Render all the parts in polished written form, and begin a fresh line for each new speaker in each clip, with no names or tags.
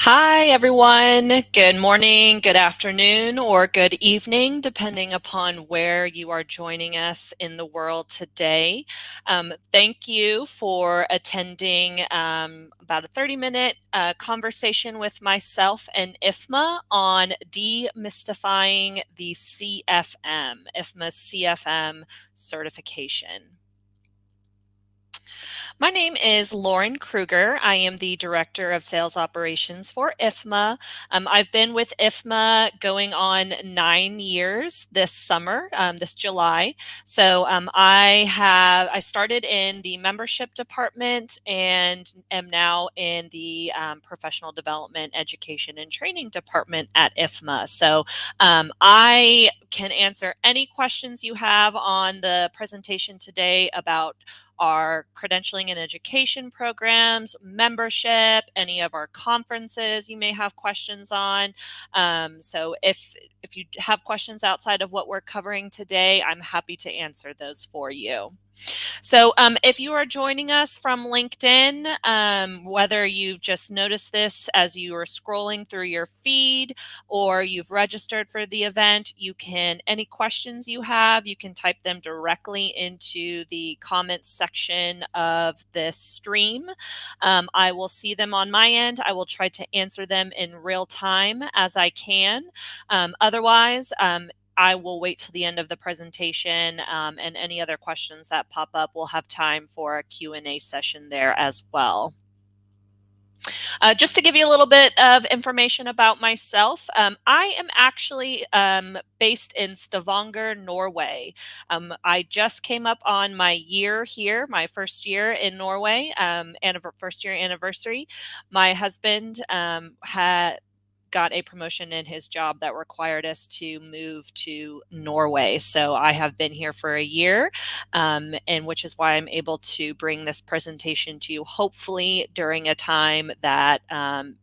Hi, everyone. Good morning, good afternoon, or good evening, depending upon where you are joining us in the world today. Thank you for attending about a 30-minute conversation with myself and IFMA on demystifying the IFMA's CFM certification. My name is Lauren Krueger. I am the Director of Sales Operations for IFMA. I've been with IFMA going on 9 years this summer, this July. So I started in the membership department and am now in the professional development, education, and training department at IFMA. So I can answer any questions you have on the presentation today about our credentialing and education programs, membership, any of our conferences you may have questions on. So if you have questions outside of what we're covering today, I'm happy to answer those for you. So if you are joining us from LinkedIn, whether you've just noticed this as you are scrolling through your feed or you've registered for the event, any questions you have, you can type them directly into the comments section of this stream. I will see them on my end. I will try to answer them in real time as I can. Otherwise, I will wait till the end of the presentation, and any other questions that pop up, we'll have time for a Q&A session there as well. Just to give you a little bit of information about myself, I am actually based in Stavanger, Norway. I just came up on my year here, my first year in Norway, first year anniversary. My husband had got a promotion in his job that required us to move to Norway. So I have been here for a year, and which is why I'm able to bring this presentation to you, hopefully during a time that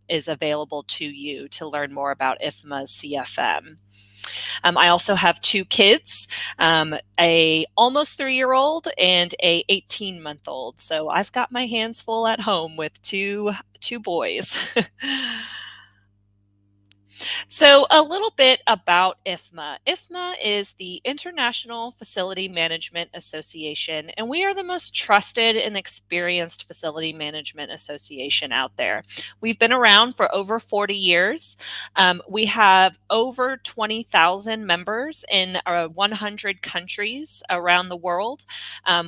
is available to you to learn more about IFMA's CFM. I also have 2 kids, a almost 3-year-old and a 18-month-old. So I've got my hands full at home with two boys. So a little bit about IFMA. IFMA is the International Facility Management Association, and we are the most trusted and experienced facility management association out there. We've been around for over 40 years. We have over 20,000 members in 100 countries around the world.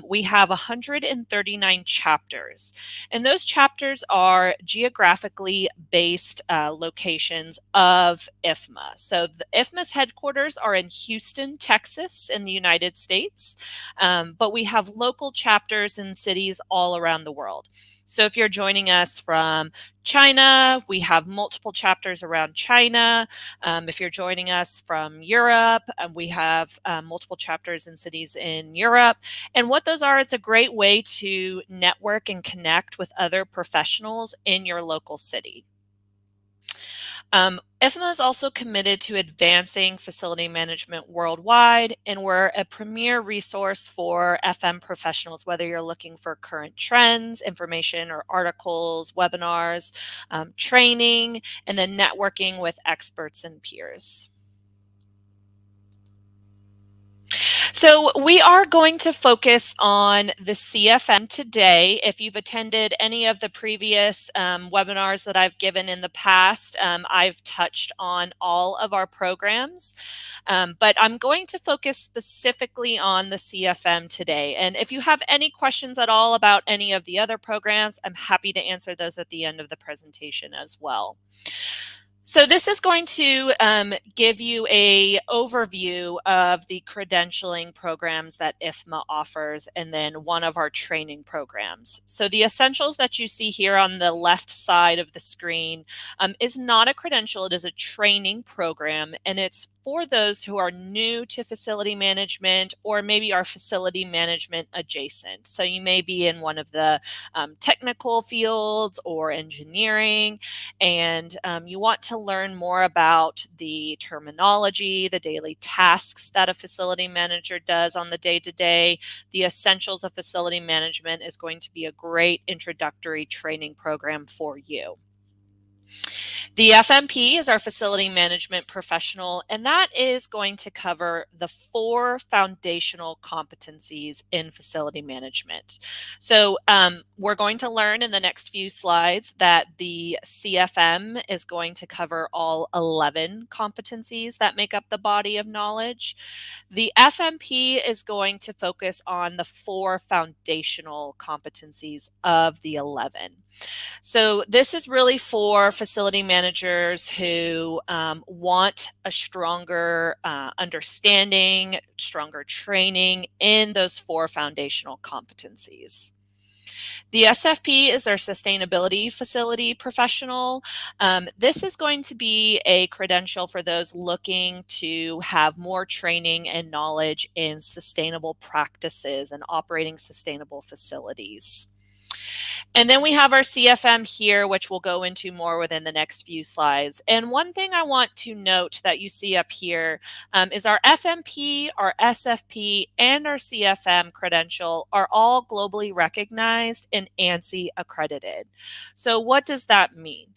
We have 139 chapters, and those chapters are geographically based locations of IFMA. So the IFMA's headquarters are in Houston, Texas in the United States, but we have local chapters in cities all around the world. So if you're joining us from China, we have multiple chapters around China. If you're joining us from Europe, we have multiple chapters in cities in Europe. And what those are, it's a great way to network and connect with other professionals in your local city. IFMA is also committed to advancing facility management worldwide, and we're a premier resource for FM professionals, whether you're looking for current trends, information, or articles, webinars, training, and then networking with experts and peers. So we are going to focus on the CFM today. If you've attended any of the previous webinars that I've given in the past, I've touched on all of our programs, but I'm going to focus specifically on the CFM today. And if you have any questions at all about any of the other programs, I'm happy to answer those at the end of the presentation as well. So this is going to give you an overview of the credentialing programs that IFMA offers, and then one of our training programs. So the essentials that you see here on the left side of the screen is not a credential, it is a training program, and it's for those who are new to facility management or maybe are facility management adjacent. So you may be in one of the technical fields or engineering, and you want to learn more about the terminology, the daily tasks that a facility manager does on the day-to-day. The Essentials of Facility Management is going to be a great introductory training program for you. The FMP is our facility management professional, and that is going to cover the 4 foundational competencies in facility management. So we're going to learn in the next few slides that the CFM is going to cover all 11 competencies that make up the body of knowledge. The FMP is going to focus on the 4 foundational competencies of the 11. So this is really for facility managers who want a stronger understanding, stronger training in those 4 foundational competencies. The SFP is our sustainability facility professional. This is going to be a credential for those looking to have more training and knowledge in sustainable practices and operating sustainable facilities. And then we have our CFM here, which we'll go into more within the next few slides. And one thing I want to note that you see up here is our FMP, our SFP, and our CFM credential are all globally recognized and ANSI accredited. So what does that mean?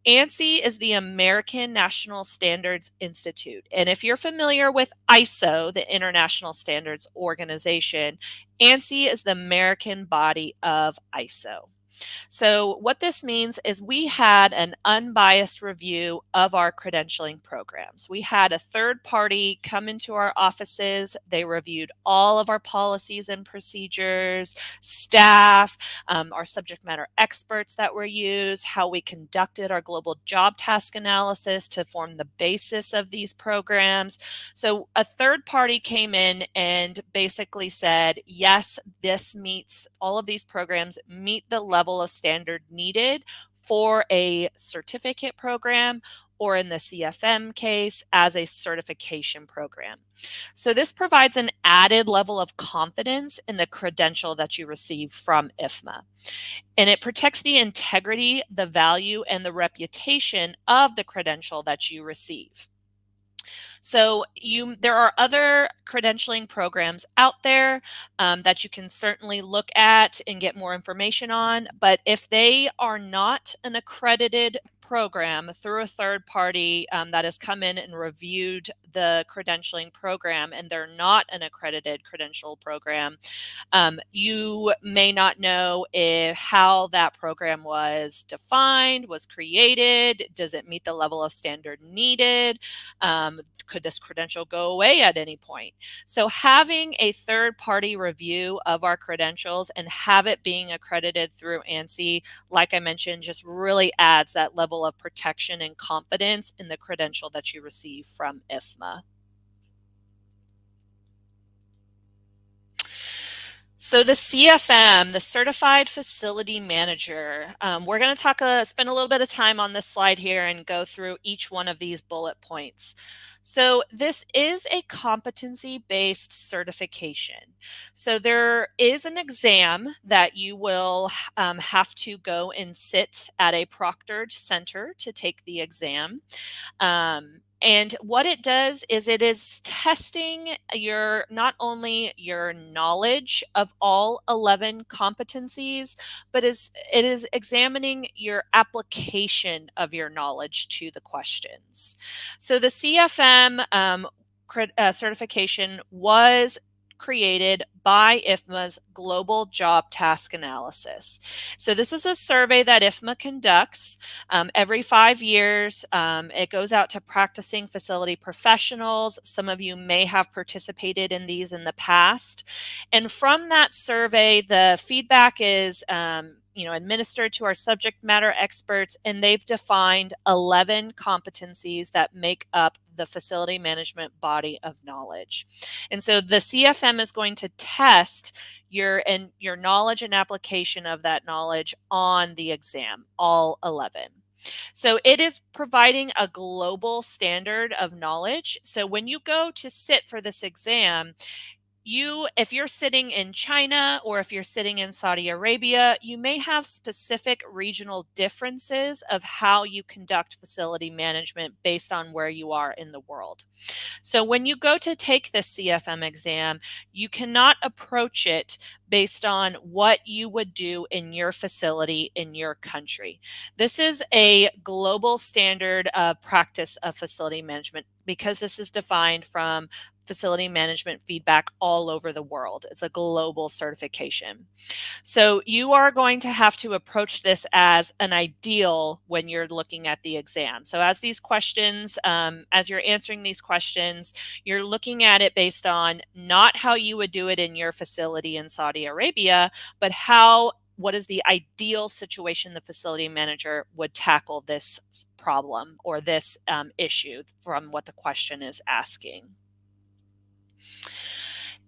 ANSI is the American National Standards Institute. And if you're familiar with ISO, the International Standards Organization, ANSI is the American body of ISO. So what this means is we had an unbiased review of our credentialing programs. We had a third party come into our offices. They reviewed all of our policies and procedures, staff, our subject matter experts that were used, how we conducted our global job task analysis to form the basis of these programs. So a third party came in and basically said, yes, this meets, all of these programs meet the level of standard needed for a certificate program, or in the CFM case, as a certification program. So this provides an added level of confidence in the credential that you receive from IFMA. And it protects the integrity, the value, and the reputation of the credential that you receive. So there are other credentialing programs out there that you can certainly look at and get more information on. But if they are not an accredited program through a third party that has come in and reviewed the credentialing program, and they're not an accredited credential program, you may not know how that program was defined, was created, does it meet the level of standard needed, could this credential go away at any point? So having a third-party review of our credentials and have it being accredited through ANSI, like I mentioned, just really adds that level of protection and confidence in the credential that you receive from IFMA. So the CFM, the Certified Facility Manager, we're going to spend a little bit of time on this slide here and go through each one of these bullet points. So this is a competency-based certification. So there is an exam that you will have to go and sit at a proctored center to take the exam. And what it does is it is testing not only your knowledge of all 11 competencies, but it is examining your application of your knowledge to the questions. So the CFM certification was created by IFMA's Global Job Task Analysis. So this is a survey that IFMA conducts every 5 years. It goes out to practicing facility professionals. Some of you may have participated in these in the past. And from that survey, the feedback is administered to our subject matter experts, and they've defined 11 competencies that make up the facility management body of knowledge. And so the CFM is going to test your knowledge and application of that knowledge on the exam, all 11. So it is providing a global standard of knowledge. So when you go to sit for this exam, if you're sitting in China or if you're sitting in Saudi Arabia, you may have specific regional differences of how you conduct facility management based on where you are in the world. So when you go to take the CFM exam, you cannot approach it based on what you would do in your facility in your country. This is a global standard of practice of facility management because this is defined from facility management feedback all over the world. It's a global certification. So you are going to have to approach this as an ideal when you're looking at the exam. So as these questions, as you're answering these questions, you're looking at it based on not how you would do it in your facility in Saudi Arabia, but what is the ideal situation the facility manager would tackle this problem or this issue from what the question is asking.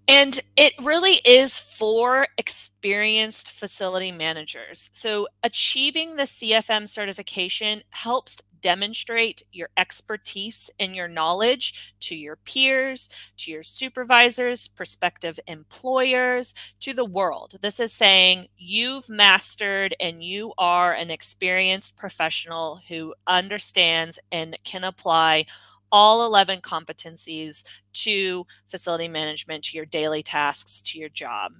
And it really is for experienced facility managers. So achieving the CFM certification helps demonstrate your expertise and your knowledge to your peers, to your supervisors, prospective employers, to the world. This is saying you've mastered and you are an experienced professional who understands and can apply all 11 competencies to facility management, to your daily tasks, to your job.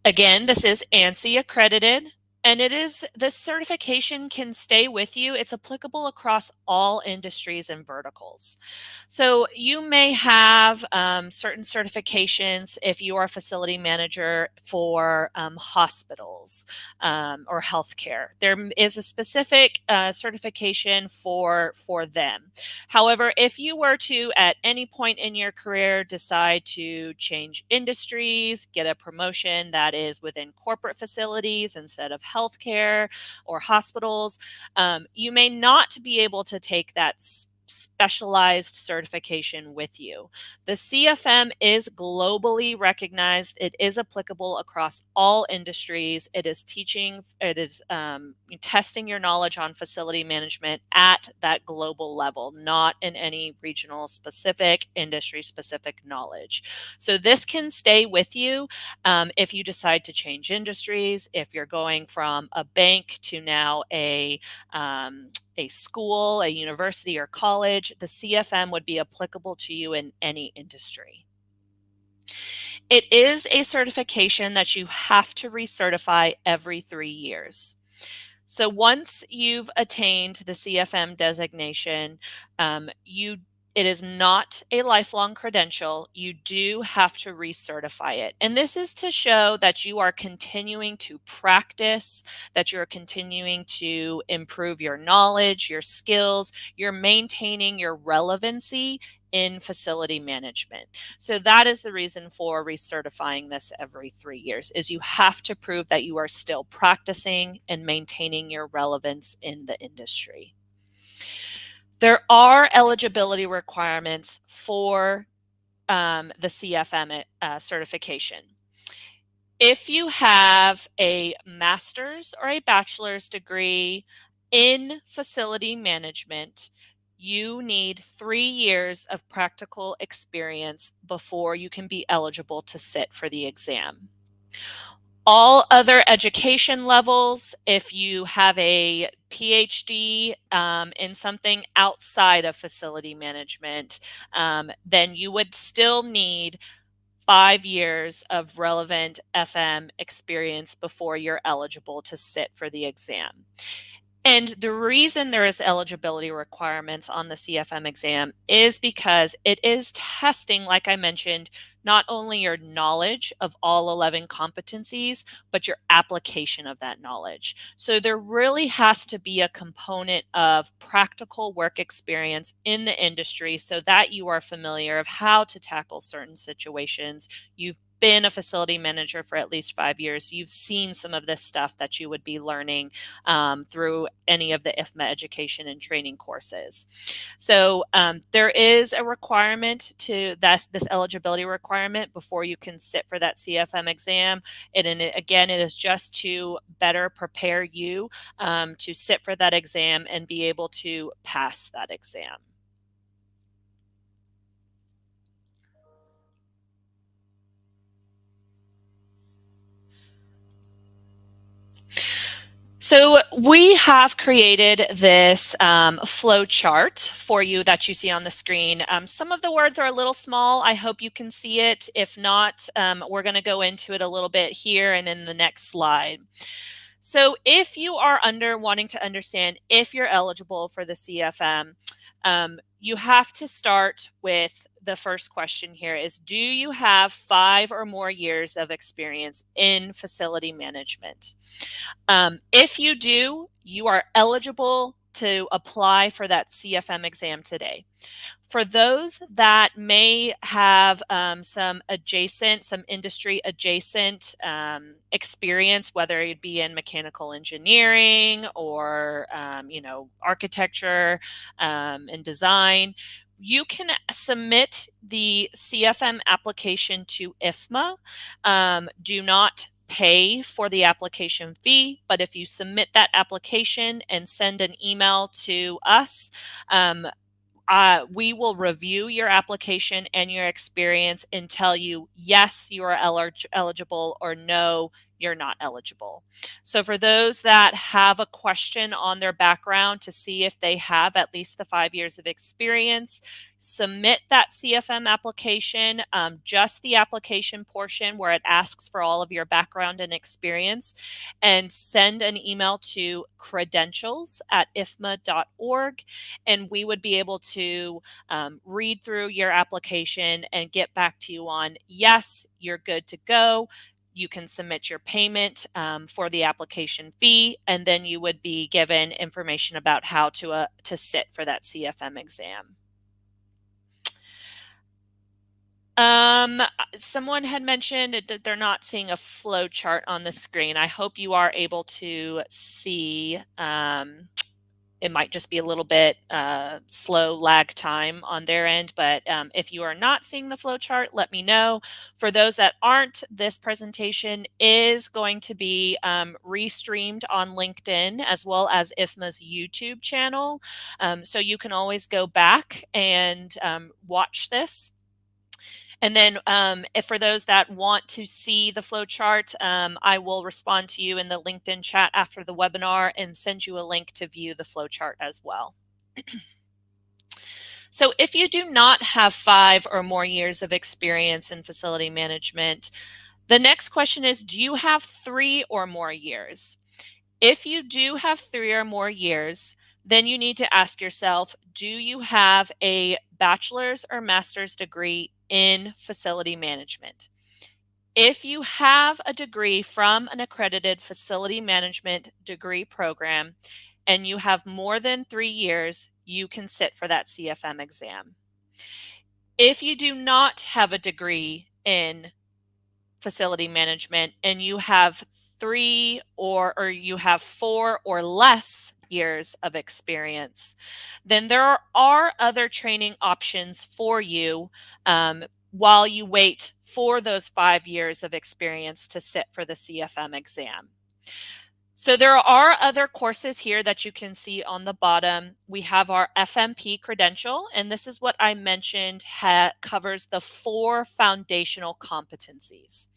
Again, this is ANSI accredited, and this certification can stay with you. It's applicable across all industries and verticals. So you may have certain certifications if you are a facility manager for hospitals or healthcare. There is a specific certification for them. However, if you were to, at any point in your career, decide to change industries, get a promotion that is within corporate facilities instead of healthcare or hospitals, you may not be able to take that specialized certification with you. The CFM is globally recognized. It is applicable across all industries. It is testing your knowledge on facility management at that global level, not in any regional specific, industry specific knowledge. So this can stay with you if you decide to change industries, if you're going from a bank to now a school, a university, or college, the CFM would be applicable to you in any industry. It is a certification that you have to recertify every 3 years. So once you've attained the CFM designation, it is not a lifelong credential. You do have to recertify it. And this is to show that you are continuing to practice, that you're continuing to improve your knowledge, your skills, you're maintaining your relevancy in facility management. So that is the reason for recertifying this every 3 years, is you have to prove that you are still practicing and maintaining your relevance in the industry. There are eligibility requirements for the CFM certification. If you have a master's or a bachelor's degree in facility management, you need 3 years of practical experience before you can be eligible to sit for the exam. All other education levels, if you have a PhD in something outside of facility management, then you would still need 5 years of relevant FM experience before you're eligible to sit for the exam. And the reason there is eligibility requirements on the CFM exam is because it is testing, like I mentioned, not only your knowledge of all 11 competencies, but your application of that knowledge. So there really has to be a component of practical work experience in the industry so that you are familiar of how to tackle certain situations. You've been a facility manager for at least 5 years. You've seen some of this stuff that you would be learning through any of the IFMA education and training courses. So there is a requirement this eligibility requirement before you can sit for that CFM exam. And again, it is just to better prepare you to sit for that exam and be able to pass that exam. So we have created this flow chart for you that you see on the screen. Some of the words are a little small. I hope you can see it. If not, we're going to go into it a little bit here and in the next slide. So if you are wanting to understand if you're eligible for the CFM, you have to start with the first question here is, do you have 5 or more years of experience in facility management? If you do, you are eligible to apply for that CFM exam today. For those that may have some industry adjacent experience, whether it be in mechanical engineering or, architecture and design, you can submit the CFM application to IFMA. Do not pay for the application fee, but if you submit that application and send an email to us, we will review your application and your experience and tell you, yes, you are eligible, or no, you're not eligible. So for those that have a question on their background to see if they have at least the 5 years of experience, submit that CFM application, just the application portion where it asks for all of your background and experience, and send an email to credentials@ifma.org, and we would be able to read through your application and get back to you on, yes, you're good to go. You can submit your payment for the application fee, and then you would be given information about how to sit for that CFM exam. Someone had mentioned that they're not seeing a flow chart on the screen. I hope you are able to see. It might just be a little bit slow lag time on their end, but if you are not seeing the flow chart, let me know. For those that aren't, this presentation is going to be restreamed on LinkedIn as well as IFMA's YouTube channel. So you can always go back and watch this. And then if for those that want to see the flow chart, I will respond to you in the LinkedIn chat after the webinar and send you a link to view the flow chart as well. So if you do not have 5 or more years of experience in facility management, the next question is, do you have 3 or more years? If you do have 3 or more years, then you need to ask yourself, do you have a bachelor's or master's degree in facility management? If you have a degree from an accredited facility management degree program and you have more than 3 years, you can sit for that CFM exam. If you do not have a degree in facility management and you have 3 or you have 4 or less years of experience, then there are other training options for you while you wait for those 5 years of experience to sit for the CFM exam. So there are other courses here that you can see on the bottom. We have our FMP credential, and this is what I mentioned covers the 4 foundational competencies.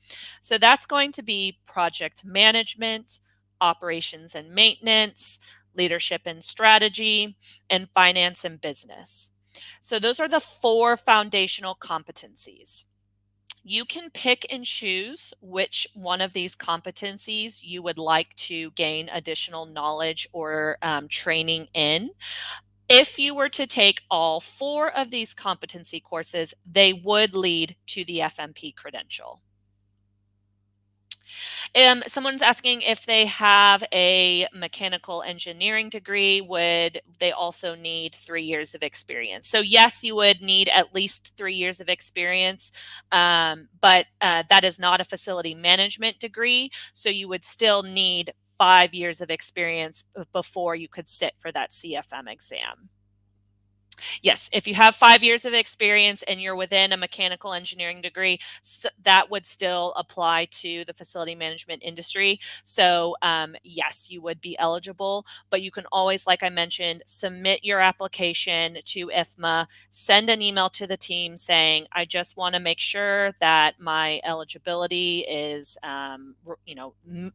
So that's going to be project management, operations and maintenance, leadership and strategy, and finance and business. So those are the 4 foundational competencies. You can pick and choose which one of these competencies you would like to gain additional knowledge or training in. If you were to take all 4 of these competency courses, they would lead to the FMP credential. Someone's asking if they have a mechanical engineering degree, would they also need 3 years of experience? So yes, you would need at least 3 years of experience, but that is not a facility management degree. So you would still need 5 years of experience before you could sit for that CFM exam. Yes, if you have 5 years of experience and you're within a mechanical engineering degree, that would still apply to the facility management industry. So, yes, you would be eligible, but you can always, like I mentioned, submit your application to IFMA, send an email to the team saying, I just want to make sure that my eligibility is,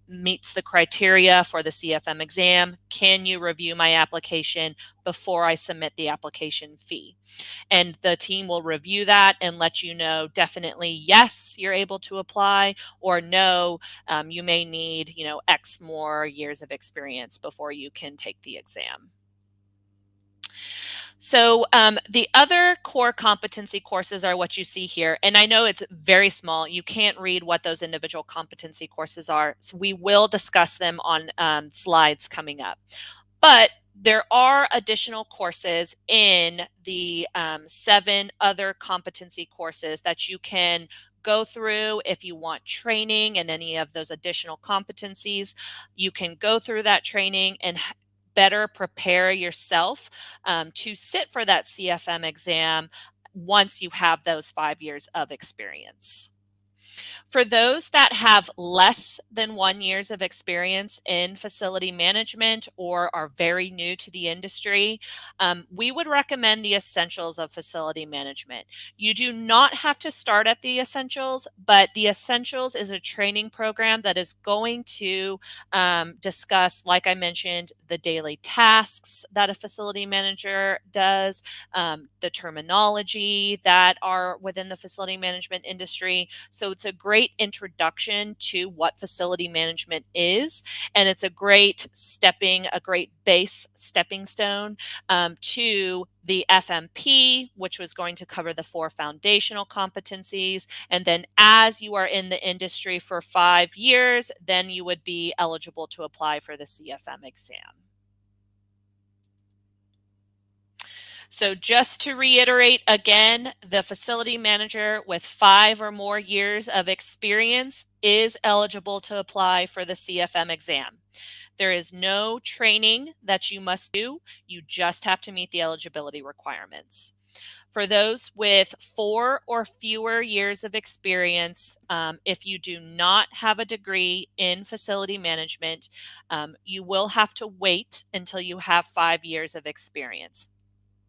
meets the criteria for the CFM exam. Can you review my application before I submit the application fee? And the team will review that and let you know definitely yes, you're able to apply, or no, you may need, X more years of experience before you can take the exam. So the other core competency courses are what you see here. And I know it's very small. You can't read what those individual competency courses are. So we will discuss them on slides coming up. But there are additional courses in the 7 other competency courses that you can go through if you want training in any of those additional competencies. You can go through that training and better prepare yourself to sit for that CFM exam once you have those 5 years of experience. For those that have less than 1 years of experience in facility management or are very new to the industry, we would recommend the Essentials of Facility Management. You do not have to start at the Essentials, but the Essentials is a training program that is going to discuss, like I mentioned, the daily tasks that a facility manager does, the terminology that are within the facility management industry. So it's a great introduction to what facility management is, and it's a great base stepping stone to the FMP, which was going to cover the 4 foundational competencies. And then as you are in the industry for 5 years, then you would be eligible to apply for the CFM exam. So just to reiterate again, the facility manager with 5 or more years of experience is eligible to apply for the CFM exam. There is no training that you must do. You just have to meet the eligibility requirements. For those with 4 or fewer years of experience, if you do not have a degree in facility management, you will have to wait until you have 5 years of experience.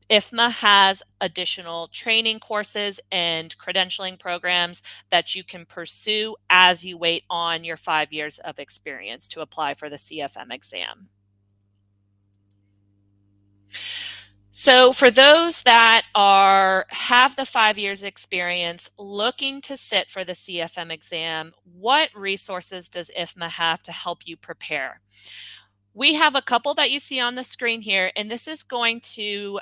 IFMA has additional training courses and credentialing programs that you can pursue as you wait on your 5 years of experience to apply for the CFM exam. So for those that have the 5 years experience looking to sit for the CFM exam, what resources does IFMA have to help you prepare? We have a couple that you see on the screen here, and this is going to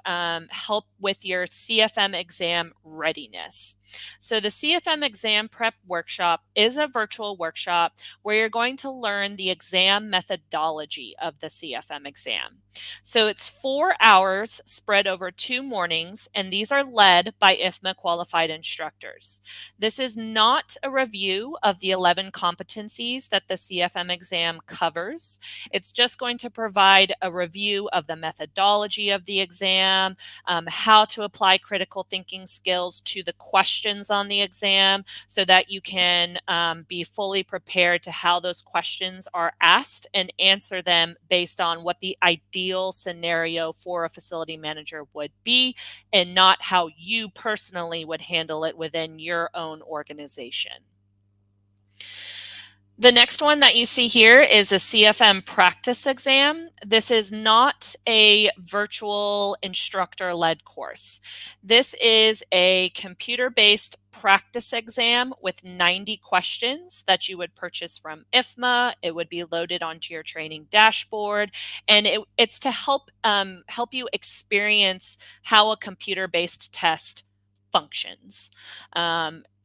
help with your CFM exam readiness. So the CFM exam prep workshop is a virtual workshop where you're going to learn the exam methodology of the CFM exam. So it's 4 hours spread over 2 mornings, and these are led by IFMA qualified instructors. This is not a review of the 11 competencies that the CFM exam covers. It's just going to provide a review of the methodology of the exam, how to apply critical thinking skills to the questions on the exam so that you can be fully prepared to how those questions are asked and answer them based on what the ideal scenario for a facility manager would be and not how you personally would handle it within your own organization. The next one that you see here is a CFM practice exam. This is not a virtual instructor-led course. This is a computer-based practice exam with 90 questions that you would purchase from IFMA. It would be loaded onto your training dashboard, and it's to help you experience how a computer-based test functions.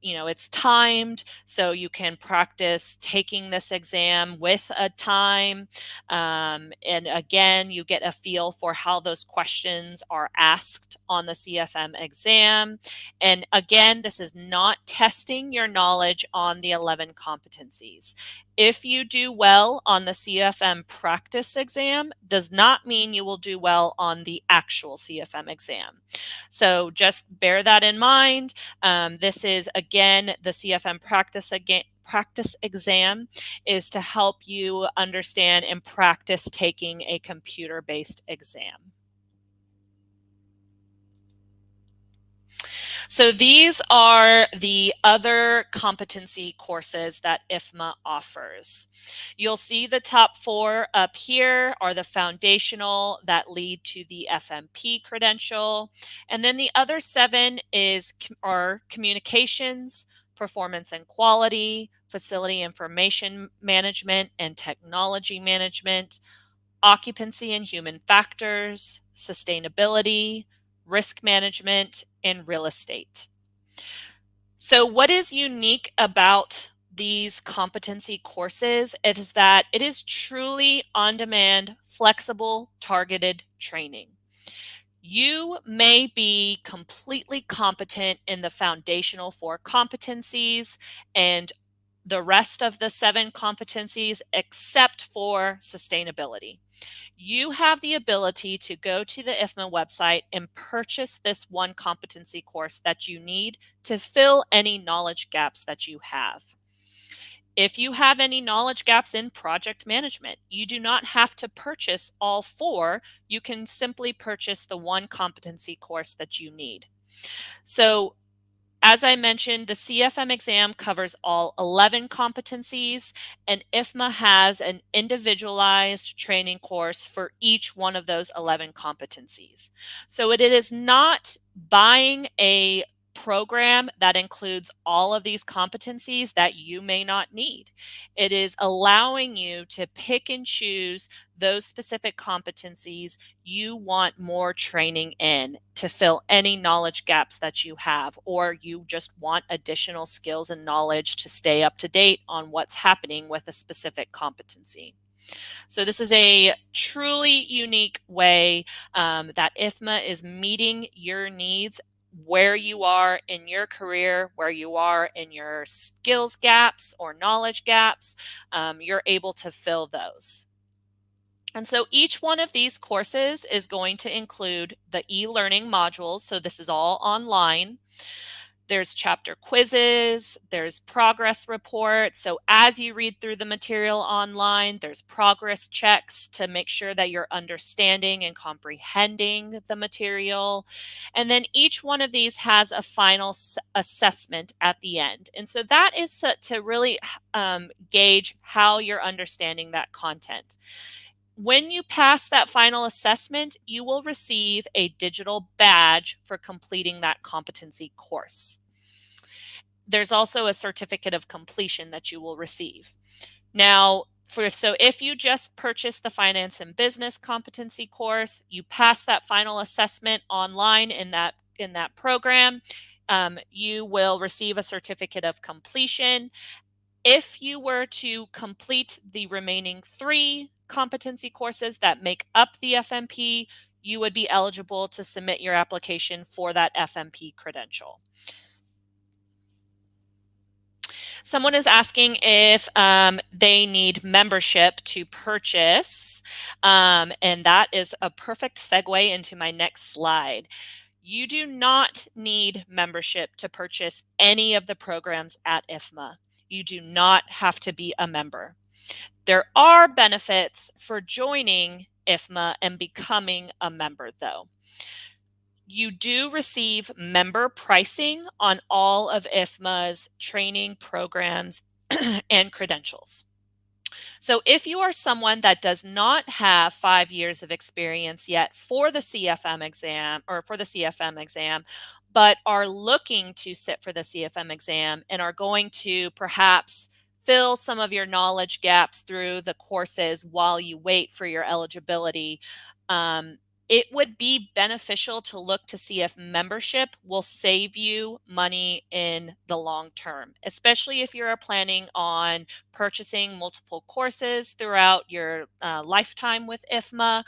It's timed, so you can practice taking this exam with a time. And again, you get a feel for how those questions are asked on the CFM exam. And again, this is not testing your knowledge on the 11 competencies. if you do well on the CFM practice exam, does not mean you will do well on the actual CFM exam. So just bear that in mind. This is, again, the CFM practice exam is to help you understand and practice taking a computer-based exam. So these are the other competency courses that IFMA offers. You'll see the top 4 up here are the foundational that lead to the FMP credential. And then the other 7 are communications, performance and quality, facility information management and technology management, occupancy and human factors, sustainability, risk management, and real estate. So what is unique about these competency courses is that it is truly on-demand, flexible, targeted training. You may be completely competent in the foundational 4 competencies and the rest of the 7 competencies except for sustainability. You have the ability to go to the IFMA website and purchase this one competency course that you need to fill any knowledge gaps that you have. If you have any knowledge gaps in project management, you do not have to purchase all 4. You can simply purchase the one competency course that you need. So, as I mentioned, the CFM exam covers all 11 competencies, and IFMA has an individualized training course for each one of those 11 competencies. So it is not buying a program that includes all of these competencies that you may not need. It is allowing you to pick and choose those specific competencies you want more training in to fill any knowledge gaps that you have, or you just want additional skills and knowledge to stay up to date on what's happening with a specific competency. So this is a truly unique way that IFMA is meeting your needs where you are in your career, where you are in your skills gaps or knowledge gaps. You're able to fill those. And so each one of these courses is going to include the e-learning modules. So this is all online. There's chapter quizzes, there's progress reports. So as you read through the material online, there's progress checks to make sure that you're understanding and comprehending the material. And then each one of these has a final assessment at the end. And so that is to really gauge how you're understanding that content. When you pass that final assessment, you will receive a digital badge for completing that competency course. There's also a certificate of completion that you will receive. Now, if you just purchase the finance and business competency course, you pass that final assessment online in that program, you will receive a certificate of completion. If you were to complete the remaining 3 competency courses that make up the FMP, you would be eligible to submit your application for that FMP credential. Someone is asking if they need membership to purchase, and that is a perfect segue into my next slide. You do not need membership to purchase any of the programs at IFMA. You do not have to be a member. There are benefits for joining IFMA and becoming a member, though. You do receive member pricing on all of IFMA's training programs and credentials. So if you are someone that does not have 5 years of experience yet for the CFM exam, but are looking to sit for the CFM exam and are going to perhaps fill some of your knowledge gaps through the courses while you wait for your eligibility, it would be beneficial to look to see if membership will save you money in the long term, especially if you're planning on purchasing multiple courses throughout your lifetime with IFMA.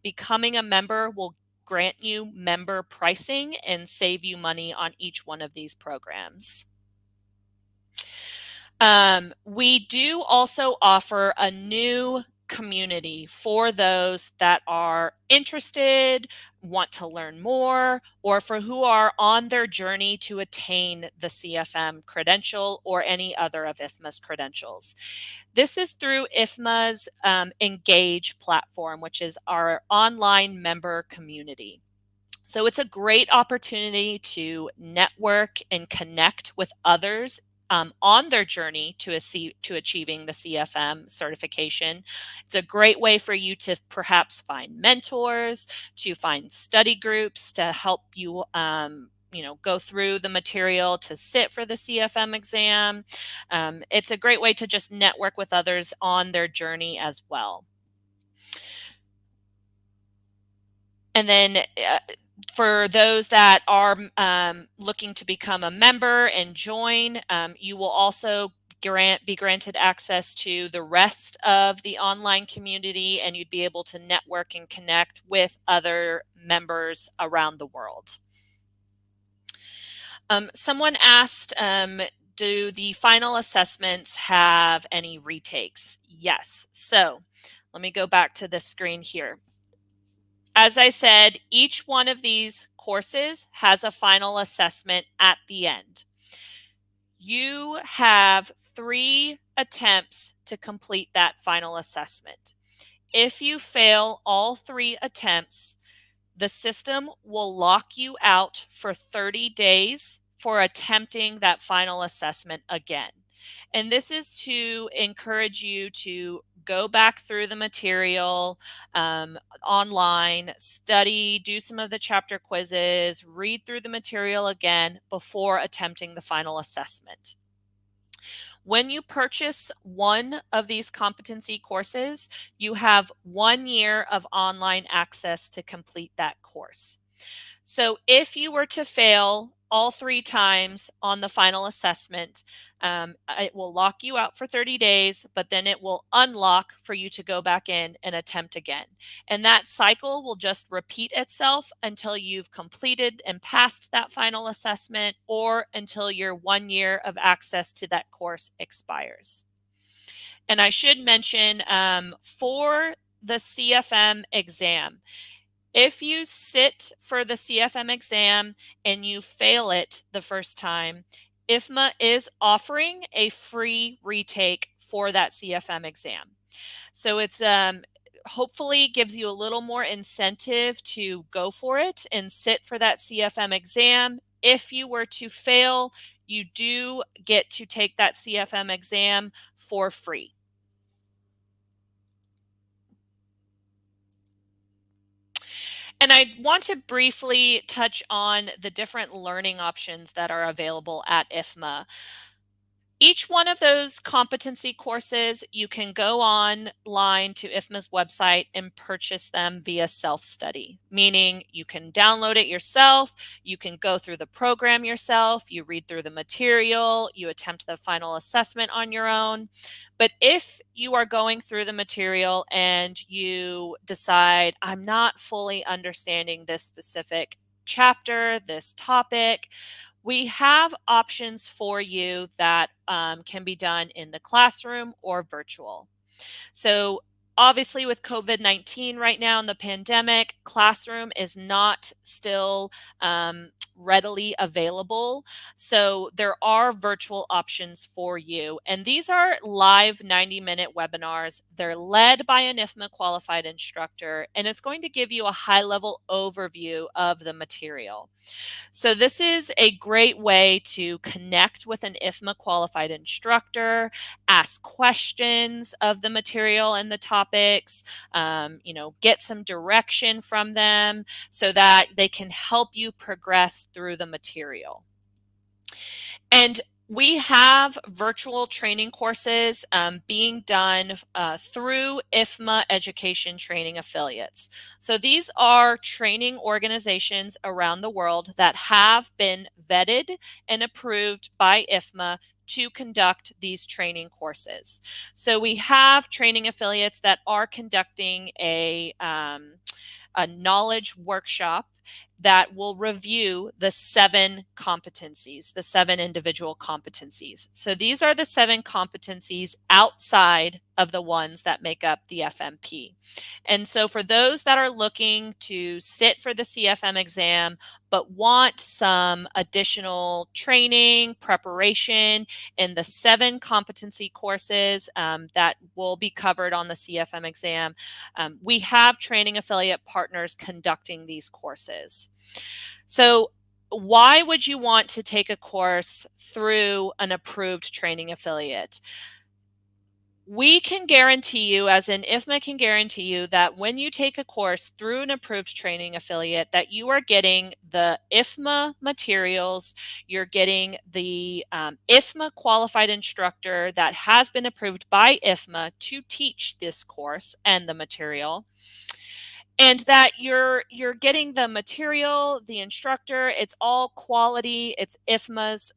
Becoming a member will grant you member pricing and save you money on each one of these programs. We do also offer a new community for those that are interested, want to learn more, or for who are on their journey to attain the CFM credential or any other of IFMA's credentials. This is through IFMA's Engage platform, which is our online member community. So it's a great opportunity to network and connect with others on their journey to achieving the CFM certification. It's a great way for you to perhaps find mentors, to find study groups to help you go through the material to sit for the CFM exam. It's a great way to just network with others on their journey as well. And then for those that are looking to become a member and join, you will also be granted access to the rest of the online community, and you'd be able to network and connect with other members around the world. Someone asked, do the final assessments have any retakes? Yes. So let me go back to the screen here. As I said, each one of these courses has a final assessment at the end. You have 3 attempts to complete that final assessment. If you fail all 3 attempts, the system will lock you out for 30 days for attempting that final assessment again. And this is to encourage you to go back through the material online, study, do some of the chapter quizzes, read through the material again before attempting the final assessment. When you purchase one of these competency courses, you have 1 year of online access to complete that course. So if you were to fail all 3 times on the final assessment, it will lock you out for 30 days, but then it will unlock for you to go back in and attempt again. And that cycle will just repeat itself until you've completed and passed that final assessment, or until your 1 year of access to that course expires. And I should mention for the CFM exam, if you sit for the CFM exam and you fail it the first time, IFMA is offering a free retake for that CFM exam. So it's hopefully gives you a little more incentive to go for it and sit for that CFM exam. If you were to fail, you do get to take that CFM exam for free. And I want to briefly touch on the different learning options that are available at IFMA. Each one of those competency courses, you can go online to IFMA's website and purchase them via self-study, meaning you can download it yourself, you can go through the program yourself, you read through the material, you attempt the final assessment on your own. But if you are going through the material and you decide, I'm not fully understanding this specific chapter, this topic, we have options for you that can be done in the classroom or virtual. So obviously with COVID-19 right now in the pandemic, classroom is not still readily available. So there are virtual options for you. And these are live 90-minute webinars. They're led by an IFMA qualified instructor, and it's going to give you a high-level overview of the material. So this is a great way to connect with an IFMA qualified instructor, ask questions of the material and the topics, get some direction from them so that they can help you progress through the material. And we have virtual training courses being done through IFMA Education Training Affiliates. So these are training organizations around the world that have been vetted and approved by IFMA to conduct these training courses. So we have training affiliates that are conducting a knowledge workshop. that will review the 7 competencies, the 7 individual competencies. So these are the 7 competencies outside of the ones that make up the FMP. And so for those that are looking to sit for the CFM exam but want some additional training, preparation in the 7 competency courses that will be covered on the CFM exam, we have training affiliate partners conducting these courses. So why would you want to take a course through an approved training affiliate? We can guarantee you, as in IFMA can guarantee you, that when you take a course through an approved training affiliate, that you are getting the IFMA materials, you're getting the IFMA qualified instructor that has been approved by IFMA to teach this course and the material, and that you're getting the material, the instructor, it's all quality, it's IFMA's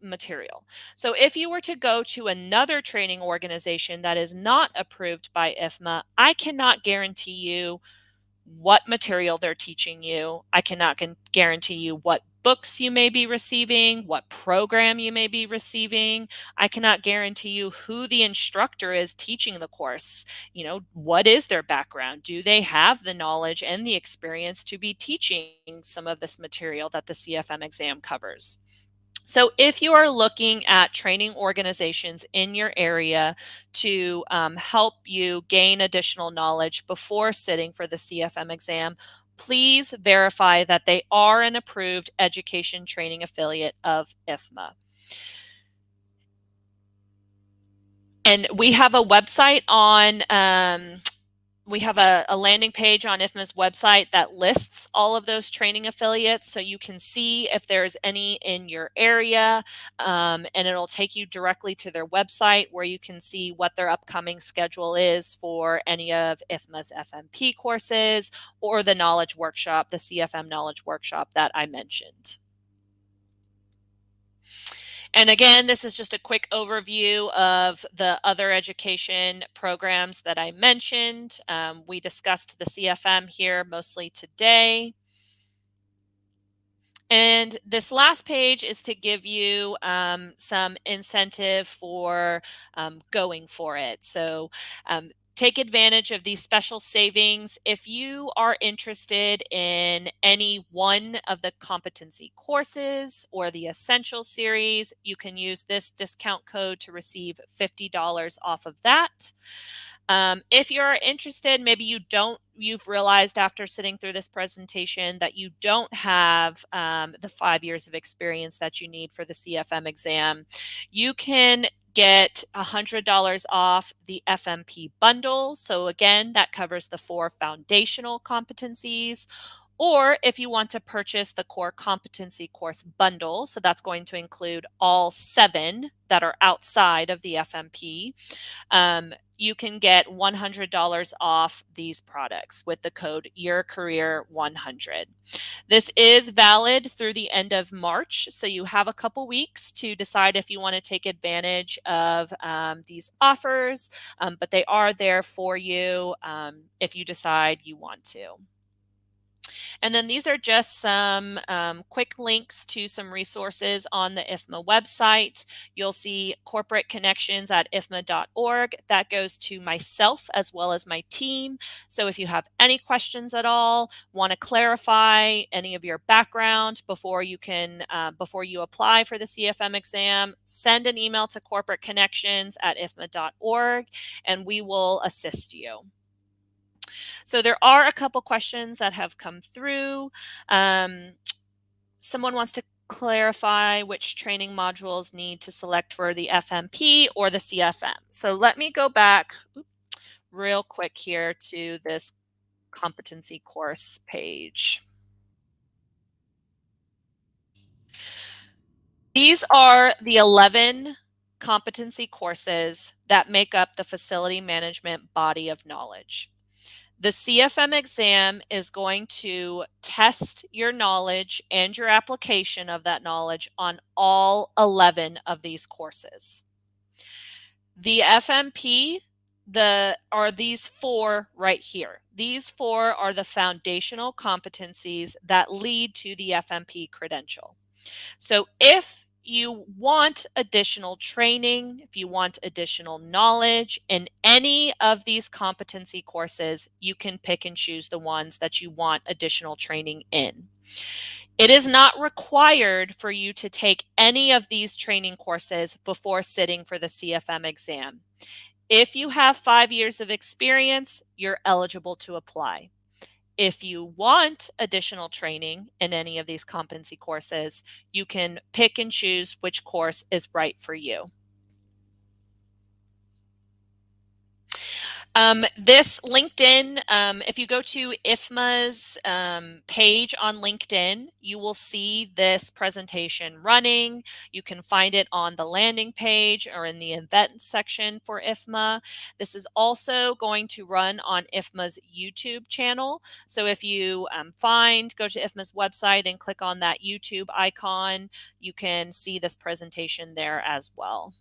material. So if you were to go to another training organization that is not approved by IFMA, I cannot guarantee you what material they're teaching you. I cannot guarantee you what books you may be receiving, what program you may be receiving. I cannot guarantee you who the instructor is teaching the course. You know, what is their background? Do they have the knowledge and the experience to be teaching some of this material that the CFM exam covers? So if you are looking at training organizations in your area to help you gain additional knowledge before sitting for the CFM exam, please verify that they are an approved education training affiliate of IFMA. And we have a website on we have a landing page on IFMA's website that lists all of those training affiliates, so you can see if there's any in your area, and it'll take you directly to their website where you can see what their upcoming schedule is for any of IFMA's FMP courses or the knowledge workshop, the CFM knowledge workshop that I mentioned. And again, this is just a quick overview of the other education programs that I mentioned. We discussed the CFM here mostly today. And this last page is to give you some incentive for going for it. So take advantage of these special savings. If you are interested in any one of the competency courses or the essential series, you can use this discount code to receive $50 off of that. If you're interested, maybe you've realized after sitting through this presentation that you don't have the 5 years of experience that you need for the CFM exam, you can get $100 off the FMP bundle. So again, that covers the 4 foundational competencies. Or if you want to purchase the core competency course bundle, so that's going to include all 7 that are outside of the FMP, you can get $100 off these products with the code YourCareer100. This is valid through the end of March, so you have a couple weeks to decide if you want to take advantage of these offers, but they are there for you if you decide you want to. And then these are just some quick links to some resources on the IFMA website. You'll see corporate connections at ifma.org. That goes to myself as well as my team. So if you have any questions at all, want to clarify any of your background before you apply for the CFM exam, send an email to corporate connections at ifma.org and we will assist you. So there are a couple questions that have come through. Someone wants to clarify which training modules need to select for the FMP or the CFM. So let me go back real quick here to this competency course page. These are the 11 competency courses that make up the facility management body of knowledge. The CFM exam is going to test your knowledge and your application of that knowledge on all 11 of these courses. The FMP are these four right here. These four are the foundational competencies that lead to the FMP credential. So if you want additional training, if you want additional knowledge in any of these competency courses, you can pick and choose the ones that you want additional training in. It is not required for you to take any of these training courses before sitting for the CFM exam. If you have 5 years of experience, you're eligible to apply. If you want additional training in any of these competency courses, you can pick and choose which course is right for you. This LinkedIn, if you go to IFMA's page on LinkedIn, you will see this presentation running. You can find it on the landing page or in the events section for IFMA. This is also going to run on IFMA's YouTube channel. So if you go to IFMA's website and click on that YouTube icon, you can see this presentation there as well.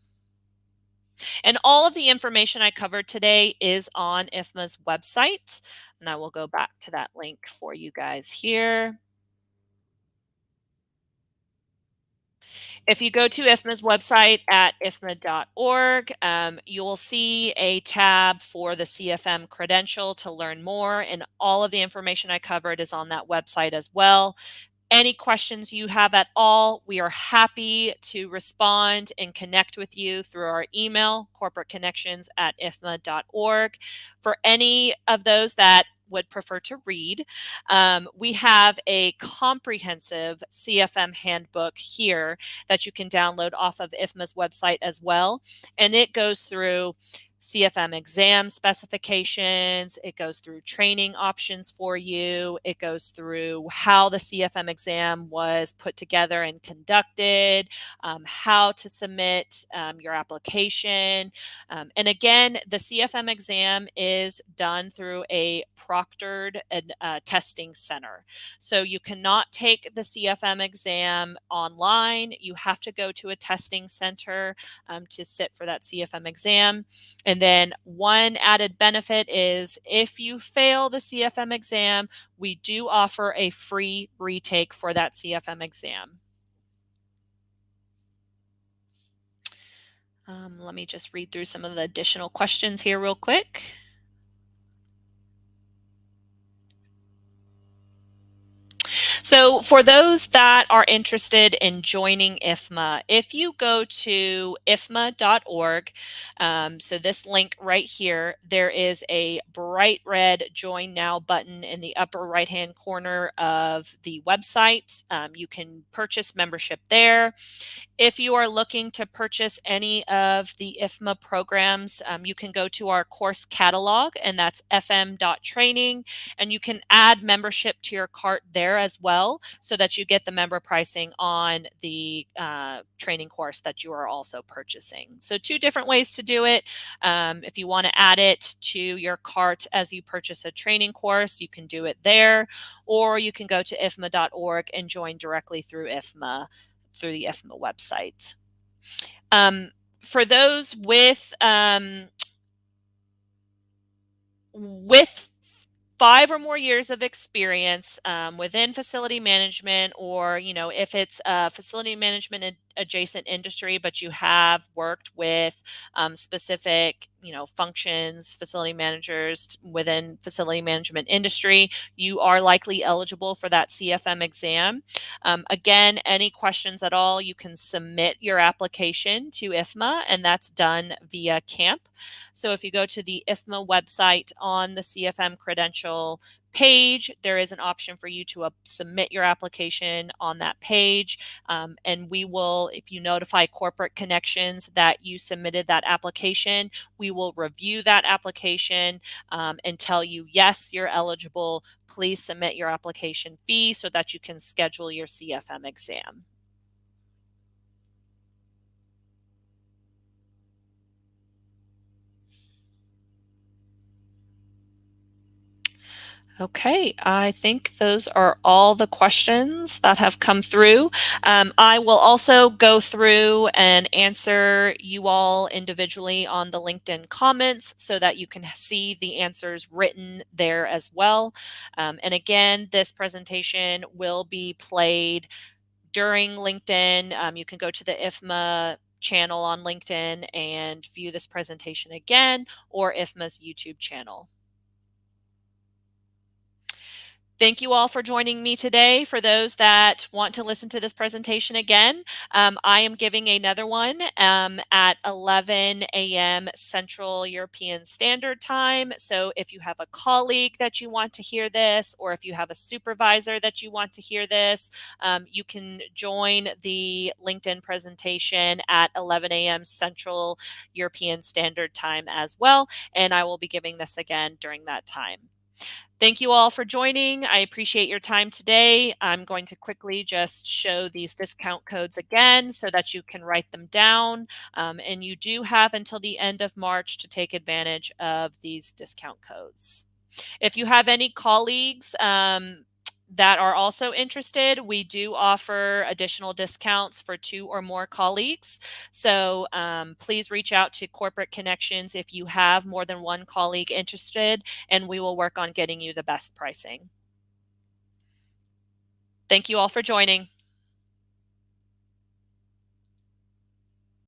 And all of the information I covered today is on IFMA's website. And I will go back to that link for you guys here. If you go to IFMA's website at ifma.org, you'll see a tab for the CFM credential to learn more. And all of the information I covered is on that website as well. Any questions you have at all, we are happy to respond and connect with you through our email, corporateconnections@ifma.org. For any of those that would prefer to read, we have a comprehensive CFM handbook here that you can download off of IFMA's website as well. And it goes through CFM exam specifications. It goes through training options for you. It goes through how the CFM exam was put together and conducted, how to submit your application. And again, the CFM exam is done through a proctored testing center. So you cannot take the CFM exam online. You have to go to a testing center to sit for that CFM exam. And then one added benefit is if you fail the CFM exam, we do offer a free retake for that CFM exam. Let me just read through some of the additional questions here real quick. So for those that are interested in joining IFMA, if you go to ifma.org, so this link right here, there is a bright red Join Now button in the upper right-hand corner of the website. You can purchase membership there. If you are looking to purchase any of the IFMA programs, you can go to our course catalog, and that's fm.training, and you can add membership to your cart there as well so that you get the member pricing on the training course that you are also purchasing. So 2 different ways to do it. If you want to add it to your cart as you purchase a training course, you can do it there, or you can go to ifma.org and join directly through IFMA through the IFMA website. For those with 5 or more years of experience within facility management, or if it's a facility management adjacent industry, but you have worked with specific functions, facility managers within facility management industry, you are likely eligible for that CFM exam. Again, any questions at all, you can submit your application to IFMA, and that's done via CAMP. So if you go to the IFMA website on the CFM credential page, there is an option for you to submit your application on that page. And we will, if you notify Corporate Connections that you submitted that application, we will review that application and tell you, yes, you're eligible. Please submit your application fee so that you can schedule your CFM exam. Okay, I think those are all the questions that have come through. I will also go through and answer you all individually on the LinkedIn comments so that you can see the answers written there as well. And again, this presentation will be played during LinkedIn. You can go to the IFMA channel on LinkedIn and view this presentation again, or IFMA's YouTube channel. Thank you all for joining me today. For those that want to listen to this presentation again, I am giving another one at 11 a.m. Central European Standard Time. So if you have a colleague that you want to hear this, or if you have a supervisor that you want to hear this, you can join the LinkedIn presentation at 11 a.m. Central European Standard Time as well. And I will be giving this again during that time. Thank you all for joining. I appreciate your time today. I'm going to quickly just show these discount codes again so that you can write them down. And you do have until the end of March to take advantage of these discount codes. If you have any colleagues that are also interested, we do offer additional discounts for 2 or more colleagues. So please reach out to Corporate Connections if you have more than one colleague interested, and we will work on getting you the best pricing. Thank you all for joining.